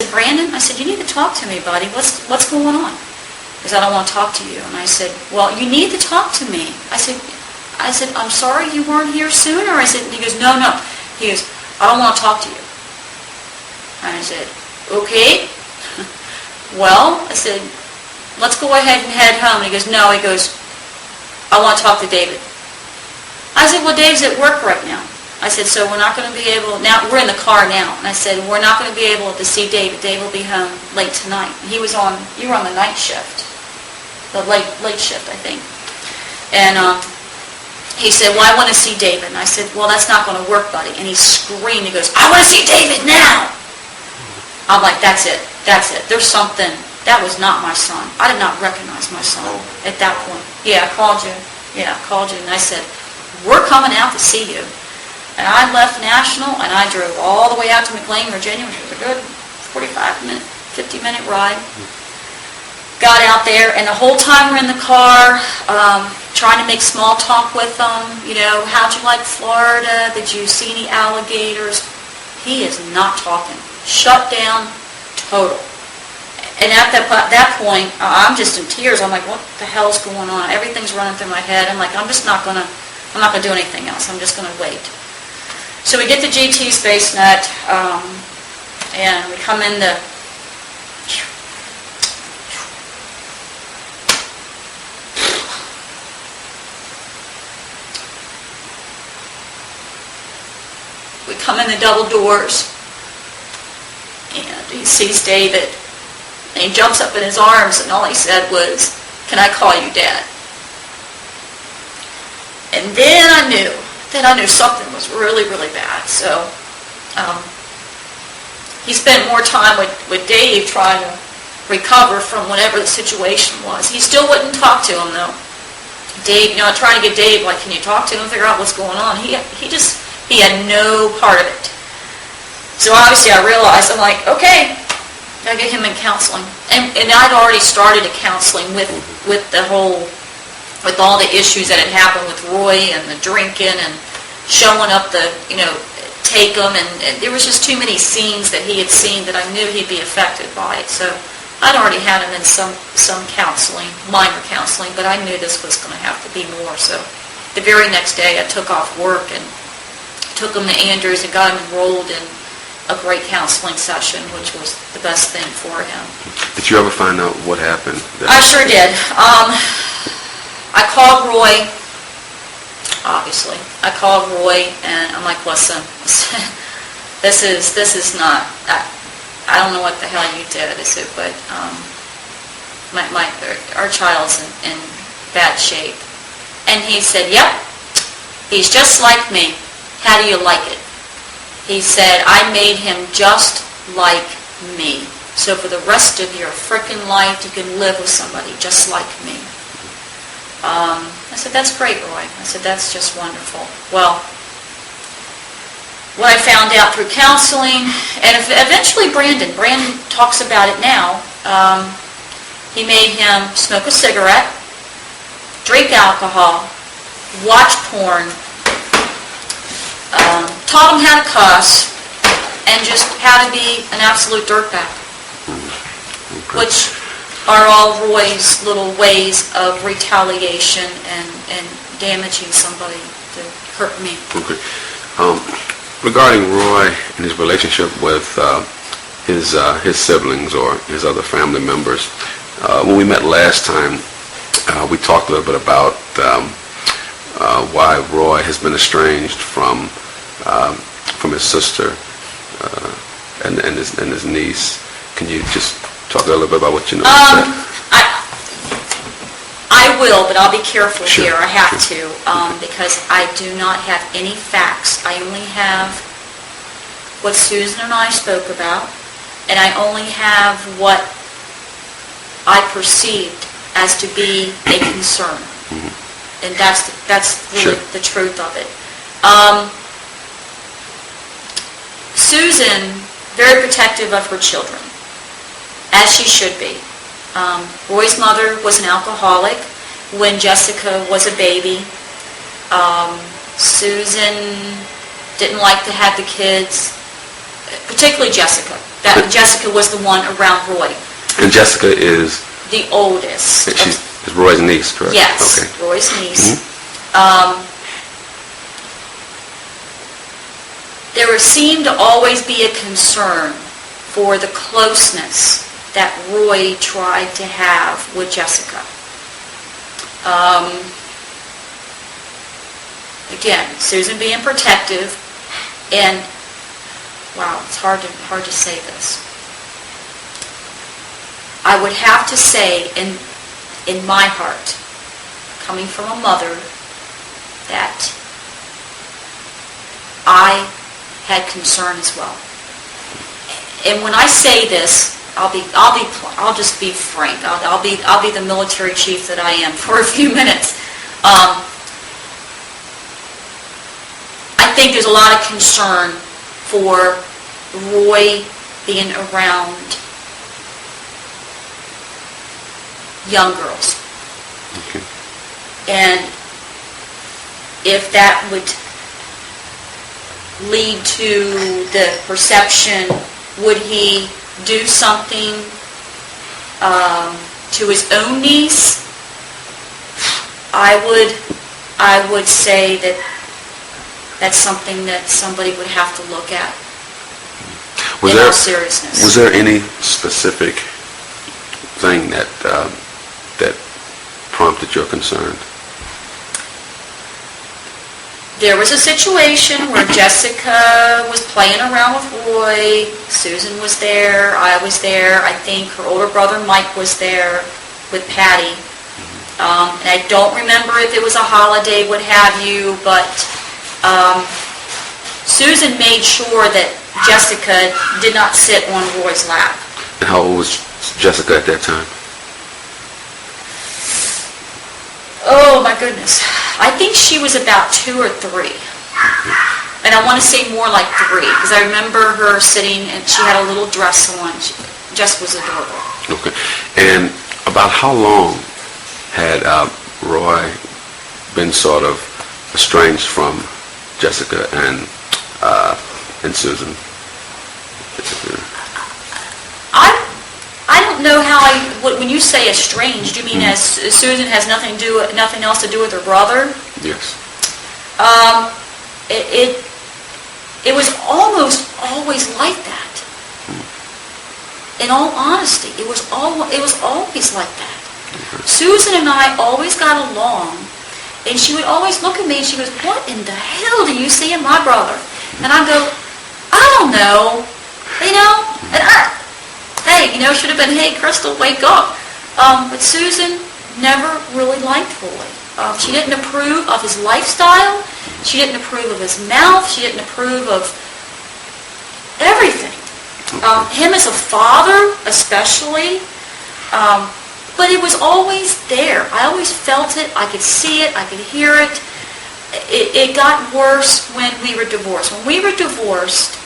said, Brandon, I said, you need to talk to me, buddy. What's going on? Because I don't want to talk to you. And I said, well, you need to talk to me. I said, I'm sorry you weren't here sooner. I said, he goes, no. He goes, I don't want to talk to you. And I said, okay. Well, I said, let's go ahead and head home. And he goes, no. He goes, I want to talk to David. I said, well, Dave's at work right now. I said, so we're not going to be able, now we're in the car now. And I said, we're not going to be able to see David. Dave will be home late tonight. You were on the night shift. The late shift, I think. And he said, well, I want to see David. And I said, well, that's not going to work, buddy. And he screamed. He goes, I want to see David now. I'm like, that's it. There's something. That was not my son. I did not recognize my son at that point. Yeah, I called you. And I said, we're coming out to see you. And I left National, and I drove all the way out to McLean, Virginia, which was a good 45-minute, 50-minute ride. Got out there, and the whole time we're in the car, trying to make small talk with them. How'd you like Florida? Did you see any alligators? He is not talking. Shut down, total. And at that point, I'm just in tears. I'm like, what the hell's going on? Everything's running through my head. I'm like, I'm not going to do anything else. I'm just going to wait. So we get to GT Spacenet, and we come in the... We come in the double doors, and he sees David, and he jumps up in his arms, and all he said was, can I call you Dad? And then I knew something was really, really bad. So he spent more time with Dave trying to recover from whatever the situation was. He still wouldn't talk to him, though. Dave, trying to get Dave, like, can you talk to him and figure out what's going on? He had no part of it. So obviously I realized, I'm like, okay, gotta get him in counseling. And I'd already started a counseling with all the issues that had happened with Roy and the drinking and showing up take him, and there was just too many scenes that he had seen that I knew he'd be affected by it. So I'd already had him in some counseling, minor counseling, but I knew this was going to have to be more. So the very next day I took off work and took him to Andrews and got him enrolled in a great counseling session, which was the best thing for him. Did you ever find out what happened? I sure did. I called Roy, obviously. I called Roy, and I'm like, listen, this is not, I don't know what the hell you did. I said, but our child's in bad shape. And he said, yep, he's just like me. How do you like it? He said, I made him just like me. So for the rest of your frickin' life, you can live with somebody just like me. I said, that's great, Roy. I said, that's just wonderful. Well, what I found out through counseling, and eventually Brandon talks about it now, he made him smoke a cigarette, drink alcohol, watch porn, taught him how to cuss, and just how to be an absolute dirtbag, which are all Roy's little ways of retaliation and damaging somebody to hurt me. Okay. Regarding Roy and his relationship with his siblings or his other family members, when we met last time, we talked a little bit about why Roy has been estranged from his sister and his niece. Can you just talk a little bit about what you know about that? I will, but I'll be careful Sure, here. I have sure. to, because I do not have any facts. I only have what Susan and I spoke about, and I only have what I perceived as to be a concern. Mm-hmm. And that's really Sure. the truth of it. Susan, very protective of her children, as she should be. Roy's mother was an alcoholic when Jessica was a baby. Susan didn't like to have the kids, particularly Jessica. That Jessica was the one around Roy. And Jessica is? The oldest. She's Roy's niece, correct? Yes, okay. Roy's niece. There seemed to always be a concern for the closeness that Roy tried to have with Jessica. Again, Susan being protective, and wow, it's hard to say this. I would have to say, in my heart, coming from a mother, that I had concern as well. And when I say this, I'll just be frank. I'll be the military chief that I am for a few minutes. I think there's a lot of concern for Roy being around young girls. Okay. And if that would lead to the perception, would he do something to his own niece? I would say that that's something that somebody would have to look at in all seriousness. Was there any specific thing that prompted your concern? There was a situation where Jessica was playing around with Roy, Susan was there, I was there, I think her older brother Mike was there with Patty. And I don't remember if it was a holiday, what have you, but Susan made sure that Jessica did not sit on Roy's lap. And how old was Jessica at that time? Oh my goodness. I think she was about 2 or 3. And I want to say more like 3, because I remember her sitting and she had a little dress on. She just was adorable. Okay. And about how long had Roy been sort of estranged from Jessica and Susan? I don't know how when you say estranged, you mean as Susan has nothing else to do with her brother? Yes. It was almost always like that. In all honesty, it was always like that. Susan and I always got along, and she would always look at me and she goes, "What in the hell do you see in my brother?" And I go, "I don't know, and hey, should have been, hey, Crystal, wake up." But Susan never really liked Roy. She didn't approve of his lifestyle. She didn't approve of his mouth. She didn't approve of everything. Him as a father, especially. But it was always there. I always felt it. I could see it. I could hear it. It got worse when we were divorced. When we were divorced,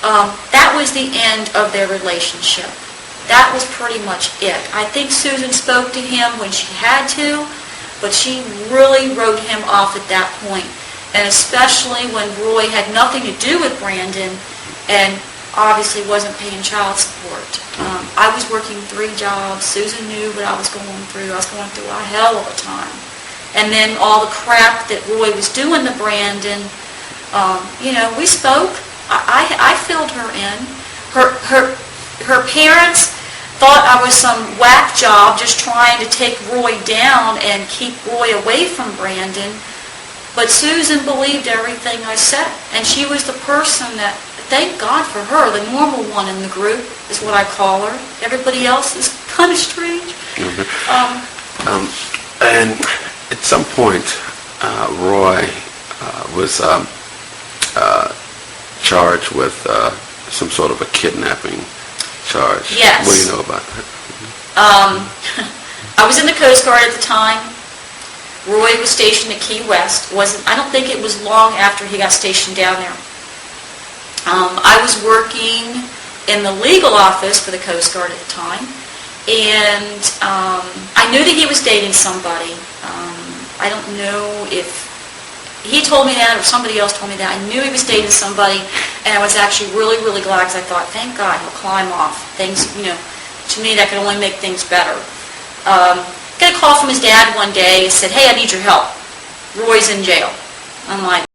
that was the end of their relationship. That was pretty much it. I think Susan spoke to him when she had to, but she really wrote him off at that point. And especially when Roy had nothing to do with Brandon and obviously wasn't paying child support. I was working 3 jobs. Susan knew what I was going through. I was going through a hell of a time. And then all the crap that Roy was doing to Brandon, we spoke. I filled her in. Her parents thought I was some whack job just trying to take Roy down and keep Roy away from Brandon. But Susan believed everything I said. And she was the person that, thank God for her, the normal one in the group is what I call her. Everybody else is kind of strange. Mm-hmm. And at some point, Roy was charged with some sort of a kidnapping charge. Yes. What do you know about that? I was in the Coast Guard at the time. Roy was stationed at Key West. I don't think it was long after he got stationed down there. I was working in the legal office for the Coast Guard at the time, and I knew that he was dating somebody. I don't know if he told me that, or somebody else told me that. I knew he was dating somebody, and I was actually really, really glad, because I thought, thank God, he'll climb off. Things, to me, that could only make things better. Got a call from his dad one day. He said, hey, I need your help. Roy's in jail. I'm like,